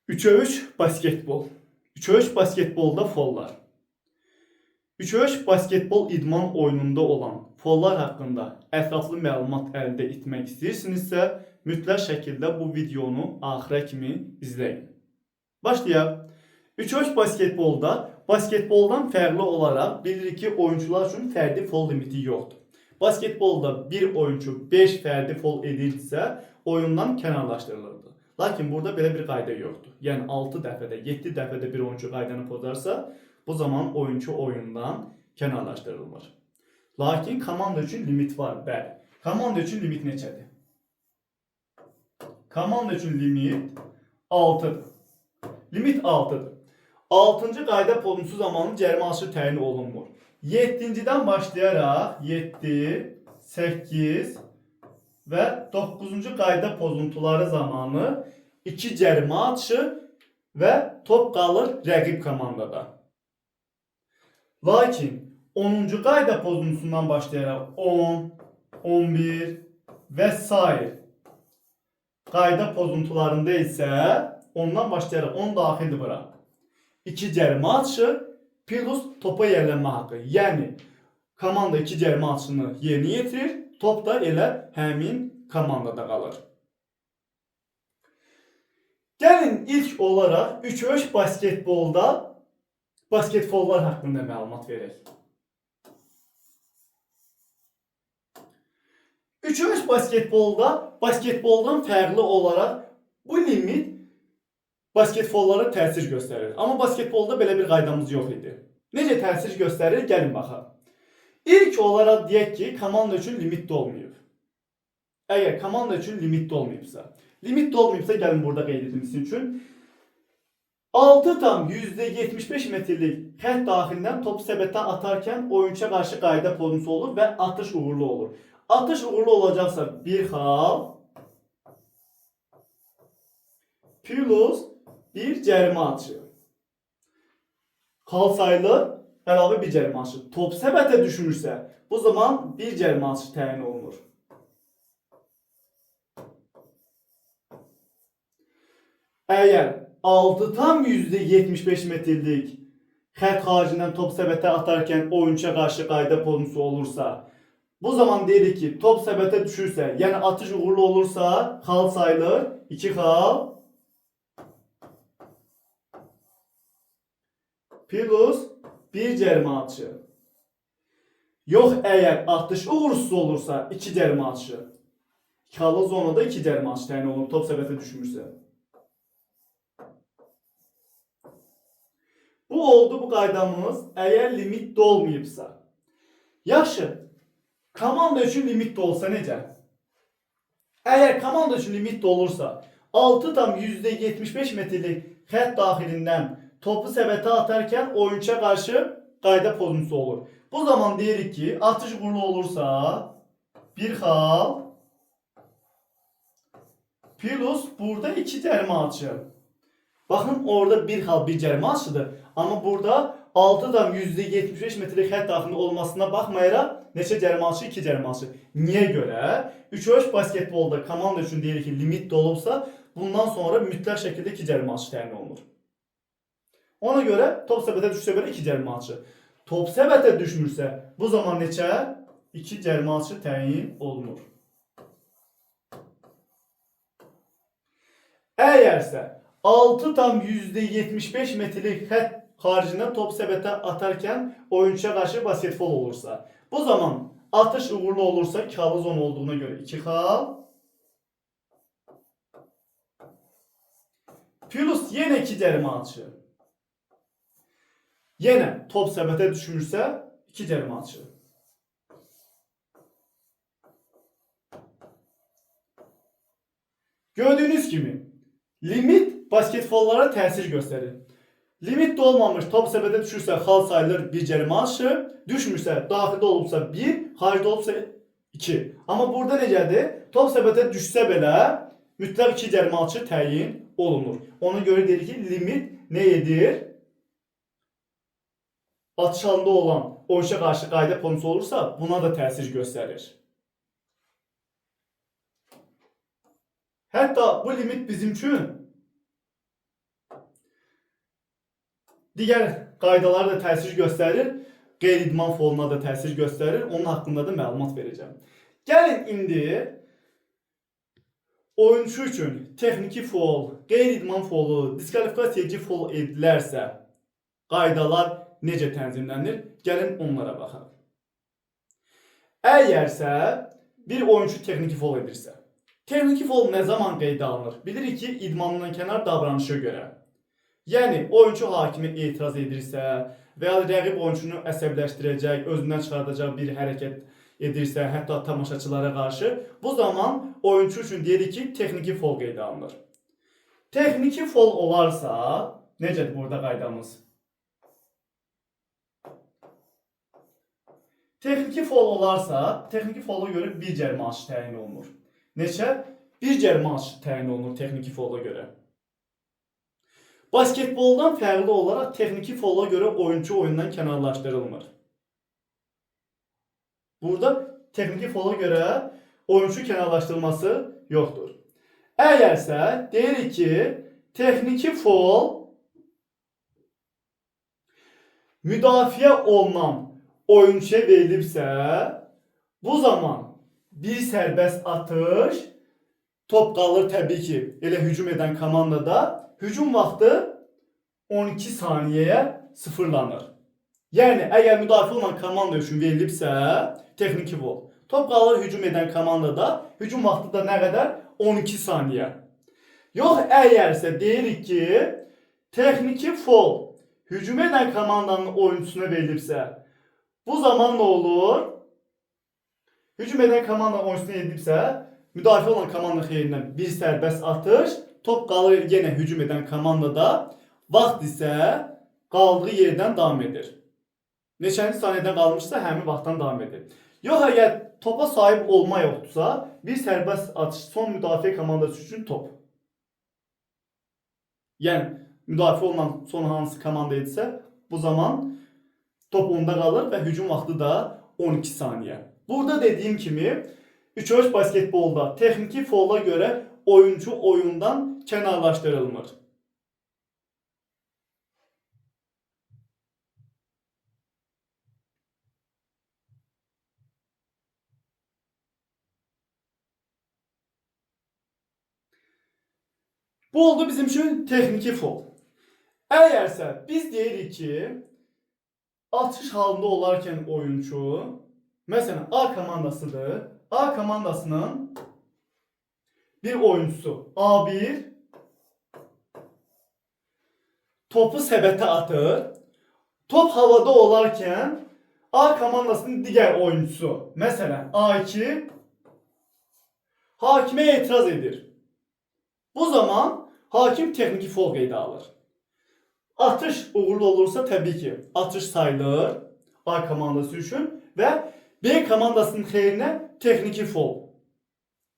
3'e 3 basketbol. 3'e 3 basketbolda follar. 3'e 3 basketbol idman oyununda olan follar haqqında ətraflı məlumat əldə etmək istəyirsinizsə, mütləq şəkildə bu videonu axıra kimi izləyin. Başlayaq. 3'e 3 basketbolda basketboldan fərqli olaraq bilirik ki, oyuncular üçün fərdi fol limiti yoxdur. Basketbolda bir oyuncu 5 fərdi fol edirsə, oyundan kənarlaşdırılırdı. Lakin burada belə bir qayda yoxdur. Yəni 6 dəfədə, 7 dəfədə bir oyuncu qaydanı pozarsa, bu zaman oyuncu oyundan kənarlaşdırılır. Lakin komanda üçün limit var, bəli. Komanda üçün limit neçədir? Komanda üçün limit 6'dır. Limit 6'dır. 6-cı qayda pozuntisi zamanı cərimə açığı təyin olunmur. 7-dən başlayaraq 7, 8 və 9-cu qayda pozuntuları zamanı 2 cərimə atışı və top qalır rəqib komandada. Lakin 10-cu qayda pozuntusundan başlayaraq 10, 11 və s. qayda pozuntularında isə ondan başlayaraq 10 daxildir bura. 2 cərimə atışı plus topa yerlənmə haqqı. Yəni komanda 2 cərimə atışını yerinə yetirir, top da elə həmin komandada qalır. Gəlin ilk olaraq 3'e 3 basketbolda basketbollar haqqında məlumat verək. 3'e 3 basketbolda basketboldan fərqli olaraq bu limit basketbollara təsir göstərir. Amma basketbolda belə bir qaydamız yox idi. Necə təsir göstərir? Gəlin baxaq. İlk olaraq deyək ki, komanda üçün limitdə olmayıb. Əgər komanda üçün limitdə olmayıbsa, gəlin burada qeyd edilməsi üçün 6,75 metrlik xətt daxilindən topu səbətə atarkən oyunçuya qarşı qayda pozuntusu olur və atış uğurlu olur. Atış uğurlu olacaqsa bir xal plus bir cərimə atışı. Xal sayılır, əlavə bir cərimə atışı. Top səbətə düşmürsə, bu zaman bir cərimə atışı təyin olunur. Əgər 6,75 metrlik xətt xaricindən top səbətə atarkən oyuncuya qarşı qayda pozuntusu olursa, bu zaman deyirik ki, top səbətə düşürsə, yəni atış uğurlu olursa, xal sayılır, 2 xal plus bir cərimə atışı. Yox, əgər atış uğursuz olursa 2 cərimə atışı. Xallı zonada 2 cərimə atışı təyin olunur, top səbətə düşmürsə. Bu oldu bu qaydamız, əgər limitdə olmayıbsa. Yaxşı, komanda üçün limitdə olsa necə? Əgər komanda üçün limitdə olursa, 6,75 metrlik xətt daxilindən topu səbətə atarkən oyuncuya qarşı qayda pozuntusu olur. Bu zaman deyirik ki, atış uğurlu olursa bir xal plus burada 2 cərimə atışı. Baxın, orada bir xal bir cərimə atışıdır. Amma burada 6,75 metrlik xətt daxilində olmasına baxmayaraq neçə cərimə atışı? 2 cərimə atışı. Niyə görə? 3'e 3 basketbolda komanda üçün deyirik ki, limitdə olubsa, bundan sonra mütləq şəkildə 2 cərimə atışı təyin olunur. Ona görə top səbətə düşsə belə 2 cərimə atışı. Top səbətə düşmürsə, bu zaman neçə? 2 cərimə atışı təyin olunur. Əgərsə 6,75 metrlik xətt xaricindən top səbətə atarkən oyuncuya qarşı basketbol olursa, bu zaman atış uğurlu olursa, xalı zon olduğuna görə 2 xal plus yenə 2 cərimə atışı. Yenə top səbətə düşmürsə 2 cərimə atışı. Gördüyünüz kimi limit basketbollara təsir göstərir. Limitdə olmamış top səbətə düşürsə xal sayılır bir cərimə atışı, düşmürsə daxildə olubsa 1, xaricdə olubsa 2. Amma burada necədir? Top səbətə düşsə belə mütləq 2 cərimə atışı təyin olunur. Ona görə deyirik ki, limit nə edir? Atış halında olan oyuncuya qarşı qayda pozuntusu olursa, buna da təsir göstərir. Hətta bu limit bizim üçün Digər qaydalar da təsir göstərir, qeyri-idman foluna da təsir göstərir. Onun haqqında da məlumat verəcəm. Gəlin indi oyunçu üçün texniki fol, qeyri-idman folu, diskvalifikasiya fol edilərsə qaydalar necə tənzimlənir? Gəlin onlara baxaq. Əgərsə bir oyunçu texniki fol edirsə, texniki fol nə zaman qeydə alınır? Bilirik ki, idmandan kənar davranışa görə. Yəni oyunçu hakimi etiraz edirsə və ya rəqib oyunçunu əsəbləşdirəcək, özündən çıxardacaq bir hərəkət edirsə, hətta tamaşaçılara qarşı, bu zaman oyunçu üçün deyirik ki, texniki fol qeydə alınır. Texniki fol olarsa, necədir burada qaydamız? Texniki fol olarsa, texniki fola görə bir cərimə aşı təyin olunur. Neçə? Bir cərimə aşı təyin olunur texniki fola görə. Basketboldan fərqli olaraq texniki fola görə oyuncu oyundan kənarlaşdırılmır. Burada texniki fola görə oyuncu kənarlaşdırılması yoxdur. Əgərsə deyirik ki, texniki fol müdafiə olunan oyuncuya verilibsə, bu zaman bir sərbəst atış, top qalır təbii ki, elə hücum edən komandada. Hücum vaxtı 12 saniyəyə sıfırlanır. Yəni, əgər müdafiə olunan komanda üçün verilibsə, texniki fol. Top qalır hücum edən komandada, hücum vaxtı da nə qədər? 12 saniyə. Yox, əgərsə deyirik ki, texniki fol hücum edən komandanın oyuncusuna verilibsə, bu zaman nə olur? Hücum edən komandanın oyuncusuna verilibsə, müdafiə olan komanda xeyrindən bir sərbəst atış, top qalır yenə hücum edən komandada, vaxt isə qaldığı yerdən davam edir. Neçənci saniyədən qalmışsa, həmin vaxtdan davam edir. Yox, əgər topa sahib olma yoxdursa, bir sərbəst atış son müdafiə komandası üçün top. Yəni, müdafiə olunan son hansı komanda edirsə, bu zaman top onda qalır və hücum vaxtı da 12 saniyə. Burada dediyim kimi, 3-3 basketbolda texniki fola görə oyuncu oyundan kənarlaşdırılmır. Bu oldu bizim üçün texniki fol. Əgərsə biz deyirik ki, atış halında olarkən oyuncu, məsələn A komandasıdır, A komandasının bir oyuncusu A1 topu səbətə atır. Top havada olarkən A komandasının digər oyuncusu, məsələn A2 hakimə etiraz edir. Bu zaman hakim texniki fol qeydə alır. Atış uğurlu olursa təbii ki, atış sayılır A komandası üçün və B komandasının xeyrinə texniki fol.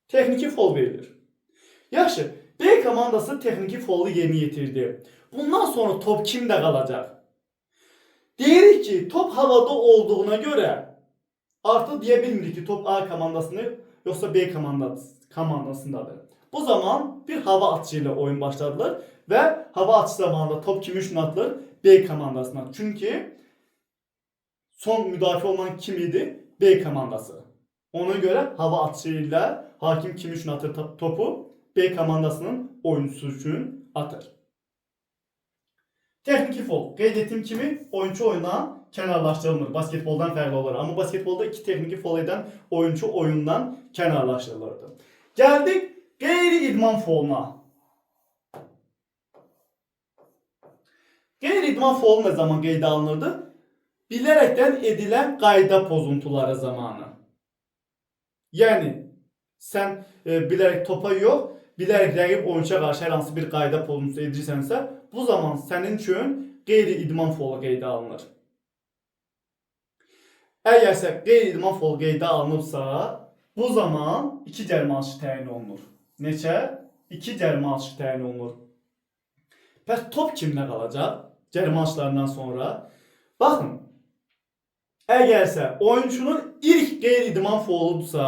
Texniki fol verilir. Yaxşı, B komandası texniki folu yerinə yetirdi. Bundan sonra top kimdə qalacaq? Deyirik ki, top havada olduğuna görə artıq deyə bilmirik ki, top A komandasını yoxsa B komandasındadır. Bu zaman bir hava atışı ilə oyun başladılır və hava atışı zamanında top kimi üçün atılır? B komandasına. Çünki son müdafiə olunan kim idi? B komandası. Ona görə hava atışı ilə hakim kim üçün atır topu? B komandasının oyuncusu üçün atır. Texniki fol. Qeyd etdiyim kimi oyuncu oyundan kənarlaşdırılmır. Basketboldan fərqli olur. Amma basketbolda iki texniki fol edən oyuncu oyundan kənarlaşdırılırdı. Gəldik qeyri-idman foluna. Qeyri-idman folu nə zaman qeydə alınırdı? Bilərəkdən edilən qayda pozuntuları zamanı. Yəni, sən bilərək topa yox, bilərək rəqib oyuncuya qarşı hər hansı bir qayda pozuntusu edirsənsə, bu zaman sənin üçün qeyri-idman folu qeydə alınır. Əgərsə qeyri-idman folu qeydə alınıbsa, bu zaman 2 cərimə atışı təyin olunur. Neçə? 2 cərimə atışı təyin olunur. Bəs top kimdə qalacaq? Cərimə atışlarından sonra. Baxın, əgərsə oyuncunun ilk qeyri-idman foludursa,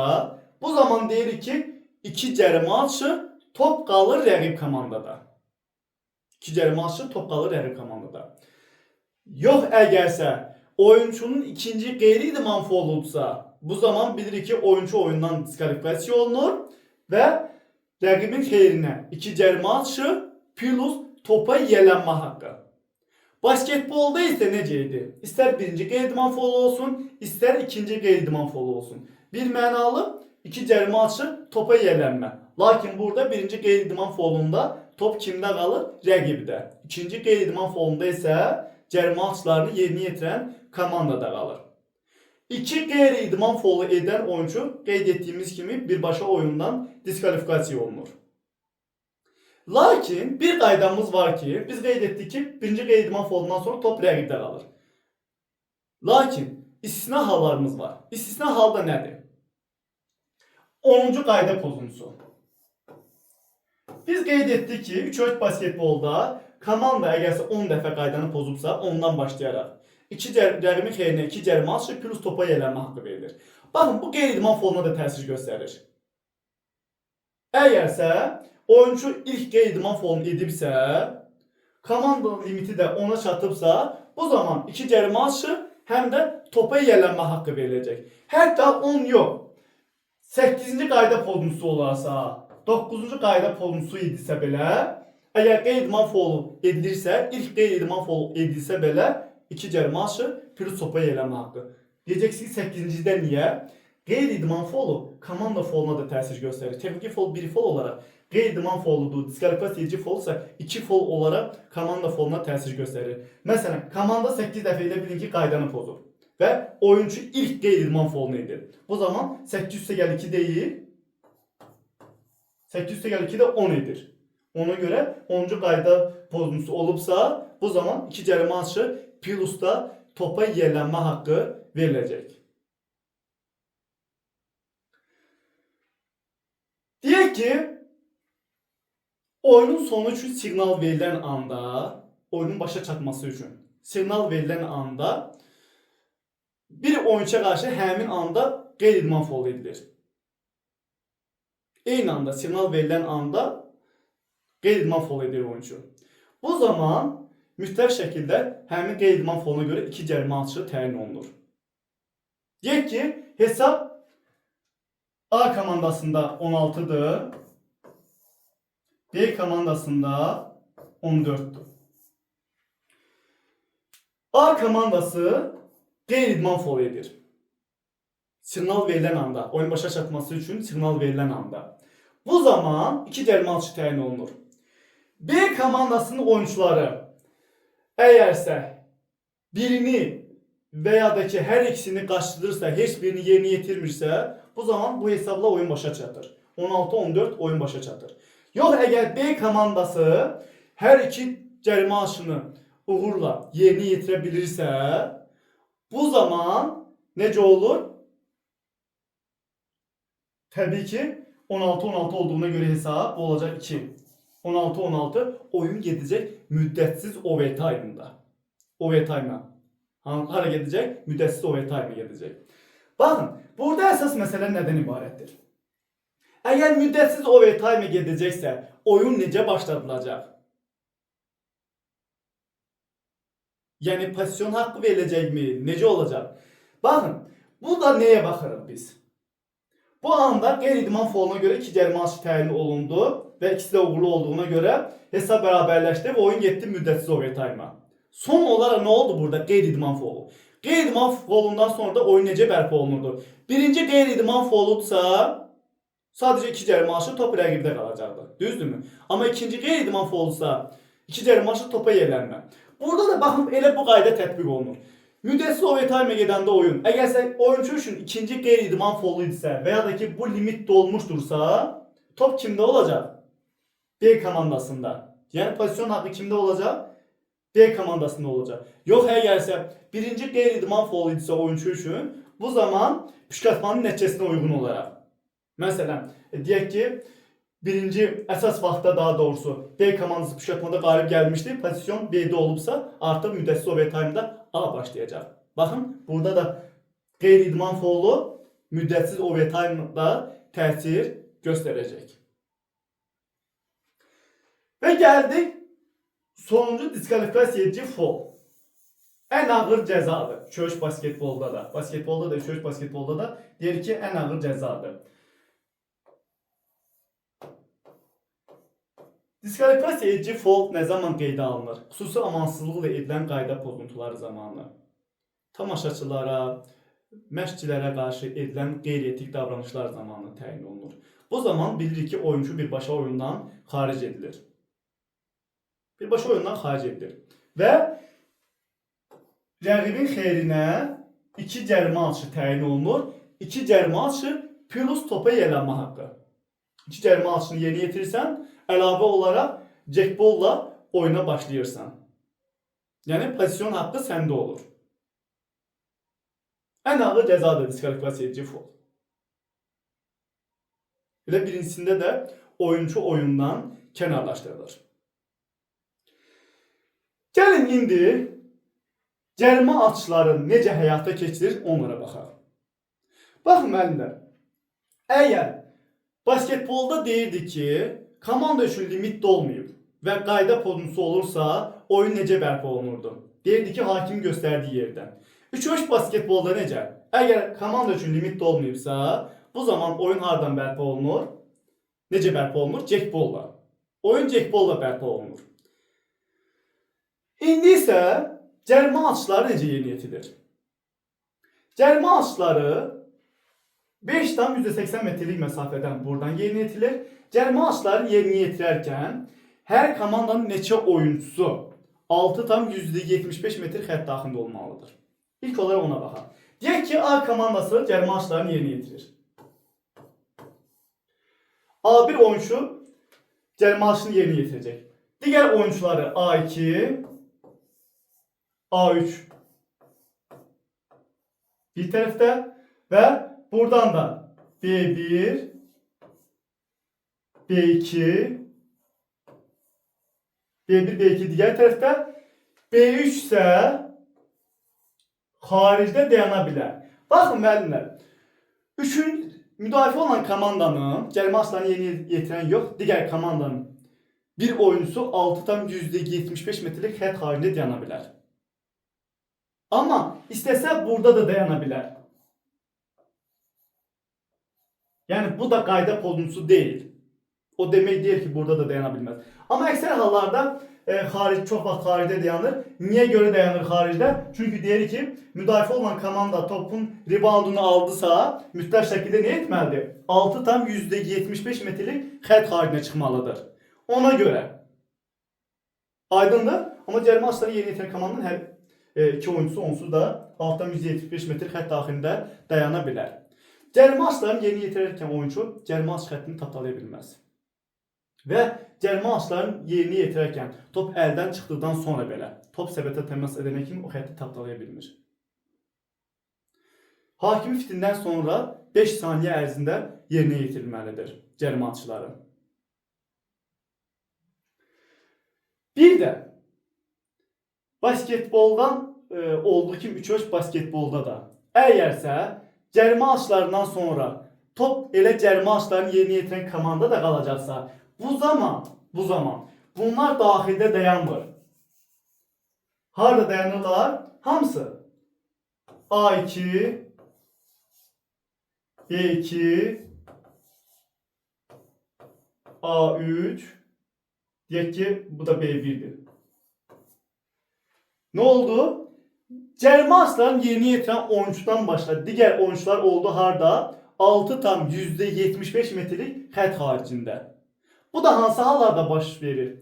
bu zaman deyirik ki, 2 cərimə atışı top qalır rəqib komandada. 2 cərimə atışı top qalır rəqib komandada. Yox əgərsə oyunçunun ikinci qeyri-idman fauludsa, bu zaman bilirik ki oyuncu oyundan diskvalifikasiya olunur və rəqibin xeyrinə 2 cərimə atışı plus topa yiyələnmə haqqı. Basketbolda isə necə idi? İstər birinci qeyri-idman faulu olsun, istər ikinci qeyri-idman faulu olsun. Bir mənalı 2 cərimə atışı topa yiyələnmə. Lakin burada birinci qeyri-idman faulunda top kimdə qalır? Rəqibdə. İkinci qeyri-idman faulunda isə cərimə atışlarını yerinə yetirən komandada qalır. 2 qeyri-idman faulu edən oyuncu qeyd etdiyimiz kimi birbaşa oyundan diskvalifikasiya olunur. Lakin bir qaydamız var ki, biz qeyd etdik ki, birinci qeyri-idman faulundan sonra top rəqibdə qalır. Lakin istisna hallarımız var. İstisna hal da nədir? 10-cu qayda pozuntusu. Biz qeyd etdik ki, 3-4 basketbolda komanda əgərsə 10 dəfə qaydanı pozubsa, ondan başlayaraq rəqibin xeyrinə 2 cərimə atışı plus topa yiyələnmə haqqı verilir. Baxın, bu qeyri-idman fauluna da təsir göstərir. Əgərsə oyuncu ilk qeyri-idman faulunu edibsə, komandanın limiti də 10-a çatıbsa, bu zaman 2 cərimə atışı həm də topa yiyələnmə haqqı veriləcək. Hətta 10 yox, 8-ci qayda pozuntusu olarsa, 9-cu qayda pozuntusu idisə belə, əgər qeyri-idman faulu edilirsə, ilk qeyri-idman faulu edilsə belə 2 cərimə atışı plus topa yiyələnmə haqqı. Deyəcəksiniz 8-cidə niyə? Qeyri-idman faulu komanda fauluna da təsir göstərir. Texniki faul 1 faul olaraq qeyri-idman fauludur. Diskvalifikasiya edici faul isə 2 faul olaraq komanda fauluna təsir göstərir. Məsələn, komanda 8 dəfə ilə birinci qaydanı pozur və oyuncu ilk qeyri-idman faulunu edir. Bu zaman 8 üstə gəl 2 deyil, 8 üstə gəl 2 də 10 edir. Ona görə 10-cu qayda pozuntusu olubsa, bu zaman 2 cərimə atışı plus da topa yiyələnmə haqqı veriləcək. Deyək ki, oyunun sonu üçün siqnal verilən anda, oyunun başa çatması üçün siqnal verilən anda bir oyuncuya qarşı həmin anda qeyri-idman faulu edilir. Eyni anda siqnal verilən anda qeyri-idman faulu edir oyuncu. Bu zaman mütləq şəkildə həmin qeyri-idman fauluna görə 2 cərimə atışı təyin olunur. Deyək ki, hesab A komandasında 16'dır, B komandasında 14'dür. A komandası qeyri-idman faulu edir. Siqnal verilən anda, oyun başa çatması üçün siqnal verilən anda. Bu zaman 2 cərimə atışı təyin olunur. B komandasının oyuncuları əgərsə birini və ya da ki hər ikisini qaçdırırsa, heç birini yerinə yetirmirsə, bu zaman bu hesabla oyun başa çatır. 16-14 oyun başa çatır. Yox, əgər B komandası hər iki cərimə atışını uğurla yerinə yetirə bilirsə, bu zaman necə olur? Təbii ki 16-16 olduğuna görə hesab bu olacaq 2. 16-16 oyun gedəcək müddətsiz overtime'da. Overtime'a. Hara gedəcək? Müddətsiz overtime'a gedəcək. Baxın, burada əsas məsələ nədən ibarətdir? Əgər müddətsiz overtime'a gedəcəksə, oyun necə başladılacaq? Yəni pozisyon haqqı veriləcəkmi? Necə olacaq? Baxın, burada nəyə baxırıq biz? Bu anda qeyri-idman fauluna görə 2 cərimə atışı təyin olundu və ikisi də uğurlu olduğuna görə hesab bərabərləşdi və oyun getdi müddətsiz overtime'a. Son olaraq nə oldu burada? Qeyri-idman faulu. Qeyri-idman faulundan sonra da oyun necə bərpa olunurdu? Birinci qeyri-idman fauludsa sadəcə 2 cərimə atışı top rəqibdə qalacaqdı. Düzdürmü? Amma ikinci qeyri-idman fauludsa 2 cərimə atışı topa yiyələnmə. Burada da baxın elə bu qayda tətbiq olunur. Müddətsiz overtime'a gedəndə oyun, əgərsə oyuncu üçün ikinci qeyri-idman faulu idisə və ya da ki bu limit dolmuşdursa, top kimdə olacaq? B komandasında. Yəni pozisyon haqqı kimdə olacaq? B komandasında olacaq. Yox, əgərsə birinci qeyri-idman faulu idisə oyuncu üçün, bu zaman püşkatmanın nəticəsinə uyğun olaraq. Məsələn, deyək ki, birinci əsas vaxtda daha doğrusu B komandası püşkatmada qalib gəlmişdi, pozisyon B'də olubsa, artıq müddətsiz overtime'da A başlayacaq. Baxın, burada da qeyri-idman faulu müddətsiz overtime'da təsir göstərəcək. Və gəldik sonuncu diskvalifikasiya edici faul. Ən ağır cəzadır. Çölç basketbolda da. Basketbolda da, çölç basketbolda da deyir ki, ən ağır cəzadır. Diskvalifikasiya edici faul nə zaman qeydə alınır? Xüsusi amansızlıqla edilən qayda pozuntuları zamanı. Tamaşaçılara, məşqçilərə qarşı edilən qeyri-etik davranışlar zamanı təyin olunur. Bu zaman bilirik ki, oyuncu birbaşa oyundan xaric edilir. Birbaşa oyundan xaric edilir. Və rəqibin xeyrinə 2 cərimə atışı təyin olunur. 2 cərimə atışı plus topa yiyələnmə haqqı. 2 cərimə atışını yerinə yetirirsən, əlavə olaraq jackbolla oyuna başlayırsan. Yəni pozisyon haqqı səndə olur. Ən ağır cəzadır diskvalifikasiya edici faul. Elə birincisində də oyuncu oyundan kənarlaşdırılır. Gəlin indi cərimə atışları necə həyata keçirilir onlara baxaq. Baxın müəllimlər, əgər basketbolda deyirdik ki, komanda üçün limit dolmayıb və qayda pozuntusu olursa, oyun necə bərpa olunurdu? Deyirdik ki, hakim göstərdiyi yerdən. 3-3 basketbolda necə? Əgər komanda üçün limit dolmayıbsa, bu zaman oyun hardan bərpa olunur? Necə bərpa olunur? Jackbolla. Oyun jackbolla bərpa olunur. İndi isə cərimə atışları necə yerinə yetirilir? Cərimə atışları 5,80 metrlik məsafədən buradan yerinə yetirilir. Cərimə atışlarını yerinə yetirərkən hər komandanın neçə oyuncusu 6,75 metr xətt daxilində olmalıdır. İlk olaraq ona baxaq. Deyək ki, A komandası cərimə atışlarını yerinə yetirir. A1 oyuncu cərimə atışını yerinə yetirəcək. Digər oyuncuları A2, A3 bir tərəfdə və buradan da B1, B2, B1, B2 digər tərəfdə, B3 isə xaricdə dayana bilər. Baxın müəllimlər, müdafiə olan komandanın cərimə atışlarını yerinə yetirən yox, digər komandanın bir oyuncusu 6,75 metrlik xətt xaricində dayana bilər. Amma istəsə burada da dayana bilər. Yəni bu da qayda pozuntusu deyil. O demək deyil ki, burada da dayana bilməz. Amma əksər hallarda çox vaxt xaricdə dayanır. Niyə görə dayanır xaricdə? Çünki deyir ki, müdafiə olan komanda topun reboundunu aldısa, mütləq şəkildə nə etməlidir? 6,75 metrlik xətt xaricinə çıxmalıdır. Ona görə. Aydındır? Amma cərimə atışları yerinə yetirən komandanın hər iki oyuncusu onsuz da 6,75 metr xətt daxilində dayana bilər. Cərimə atışlarını yerinə yetirərkən oyuncu cərimə atış xəttini tapdalaya bilməz. Və cərimə atışlarını yerinə yetirərkən top əldən çıxdıqdan sonra belə top səbətə təmas edənə kimi o xətti tapdalaya bilmir. Hakim fitindən sonra 5 saniyə ərzində yerinə yetirilməlidir cərimə atışları. Bir də basketboldan olduğu kimi 3-3 basketbolda da əgərsə cərimə atışlarından sonra top elə cərimə atışlarını yerinə yetirən komanda da qalacaqsa, bu zaman bunlar daxildə dayanmır. Harada dayanırlar? Hamısı A2, B2, A3, deyək ki, bu da B1'dir. Ne oldu? Cərimə atışlarını yerinə yetirən oyuncudan başqa digər oyuncular oldu harda? 6,75 metrlik xətt xaricində. Bu da hansı hallarda baş verir?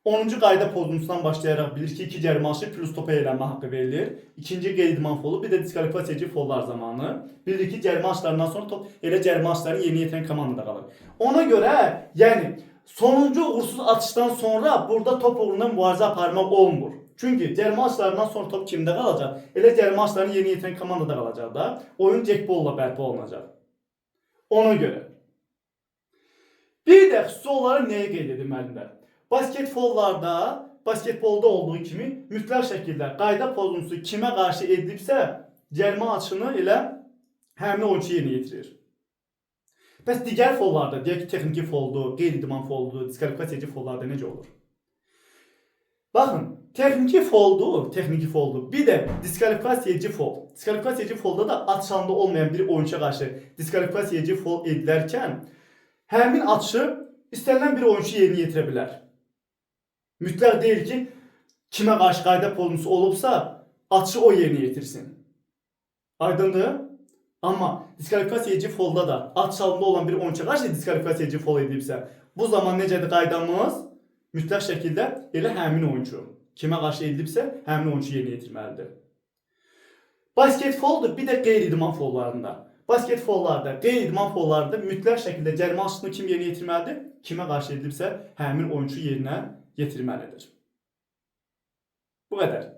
10-cu qayda pozuntusundan başlayaraq bilir ki, 2 cərimə atışı plus topa yiyələnmə haqqı verilir. İkinci qeydiman faulu, bir də diskvalifikasiya edici faullar zamanı. Bilir ki, cərimə atışlarından sonra top elə cərimə atışlarını yerinə yetirən komandada qalır. Ona görə, yəni sonuncu uğursuz atışdan sonra burada top uğruna mübarizə aparmaq olmur. Çünki cərimə atışlarından sonra top kimdə qalacaq? Elə cərimə atışlarını yerinə yetirən komandada qalacaq da. Oyun jackbolla bərpa olunacaq. Ona görə. Bir də xüsusi olaraq nəyə qeyd edim müəllimlər? Basketbolda olduğu kimi mütləq şəkildə qayda pozuntusu kimə qarşı edilibsə, cərimə atışını elə həmin oyunçu yerinə yetirir. Bəs digər faullarda, deyək ki, texniki fauldur, qeyri-idman fauldur, diskvalifikasiya edici faullarda necə olur? Baxın, texniki foldu. Bir də diskvalifikasiya edici fol. Diskvalifikasiya edici folda da atışanda olmayan bir oyunçuya qarşı diskvalifikasiya edici fol edilərkən həmin atışı istənilən bir oyunçu yerinə yetirə bilər. Mütləq deyil ki, kimə qarşı qayda pozuntusu olubsa, atışı o yerinə yetirsin. Aydındır? Amma diskvalifikasiya edici folda da atış halında olan bir oyuncuya qarşı diskvalifikasiya edici fol edibsə, bu zaman necədir qaydamız? Mütləq şəkildə elə həmin oyuncu kimə qarşı edilibsə, həmin oyuncu yerinə yetirməlidir. Basket foldur, bir də qeyri-idman follarında. Basket follarda, qeyri-idman follarında mütləq şəkildə cərimə açısını kim yerinə yetirməlidir? Kimə qarşı edilibsə, həmin oyuncu yerinə yetirməlidir. Bu qədər.